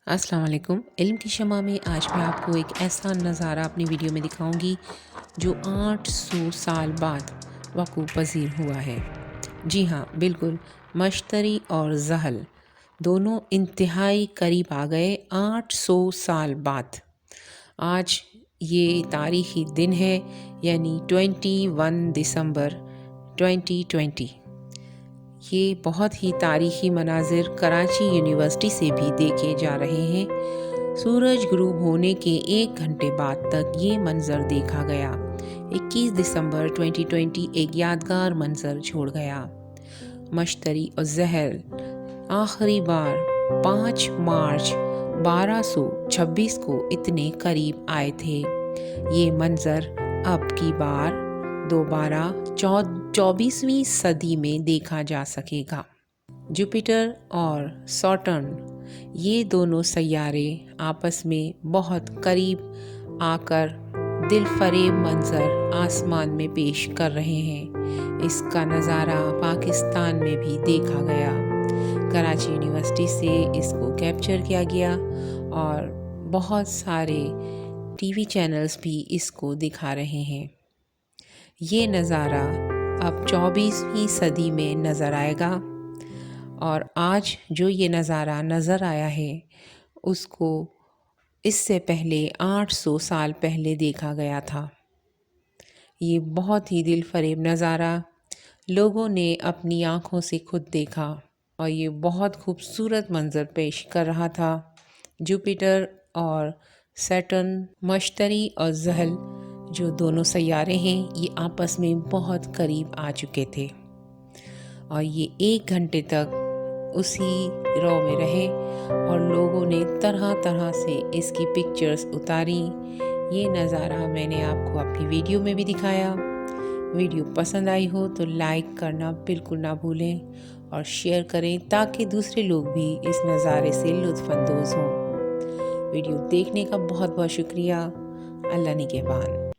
السلام علیکم۔ علم کی شمع میں آج میں آپ کو ایک ایسا نظارہ اپنی ویڈیو میں دکھاؤں گی جو 800 سال بعد وقوع پذیر ہوا ہے۔ جی ہاں، بالکل، مشتری اور زحل دونوں انتہائی قریب آ گئے 800 سال بعد۔ آج یہ تاریخی دن ہے، یعنی 21 دسمبر 2020۔ یہ بہت ہی تاریخی مناظر کراچی یونیورسٹی سے بھی دیکھے جا رہے ہیں۔ سورج غروب ہونے کے 1 گھنٹے بعد تک یہ منظر دیکھا گیا۔ 21 دسمبر 2020 ایک یادگار منظر چھوڑ گیا۔ مشتری اور زحل آخری بار 5 مارچ 1226 کو اتنے قریب آئے تھے۔ یہ منظر اب کی بار دوبارہ 24ویں صدی میں دیکھا جا سکے گا۔ جوپیٹر اور سیٹرن، یہ دونوں سیارے آپس میں بہت قریب آ کر دل فریب منظر آسمان میں پیش کر رہے ہیں۔ اس کا نظارہ پاکستان میں بھی دیکھا گیا۔ کراچی یونیورسٹی سے اس کو کیپچر کیا گیا اور بہت سارے ٹی وی چینلز بھی اس کو دکھا رہے ہیں۔ یہ نظارہ اب 24ویں صدی میں نظر آئے گا، اور آج جو یہ نظارہ نظر آیا ہے اس کو اس سے پہلے 800 سال پہلے دیکھا گیا تھا۔ یہ بہت ہی دل فریب نظارہ لوگوں نے اپنی آنکھوں سے خود دیکھا، اور یہ بہت خوبصورت منظر پیش کر رہا تھا۔ جوپیٹر اور سیٹرن، مشتری اور زحل جو دونوں سیارے ہیں، یہ آپس میں بہت قریب آ چکے تھے، اور یہ 1 گھنٹے تک اسی رو میں رہے اور لوگوں نے طرح طرح سے اس کی پکچرز اتاری۔ یہ نظارہ میں نے آپ کو اپنی ویڈیو میں بھی دکھایا۔ ویڈیو پسند آئی ہو تو لائک کرنا بالکل نہ بھولیں اور شیئر کریں تاکہ دوسرے لوگ بھی اس نظارے سے لطف اندوز ہوں۔ ویڈیو دیکھنے کا بہت بہت شکریہ۔ اللہ نگہبان۔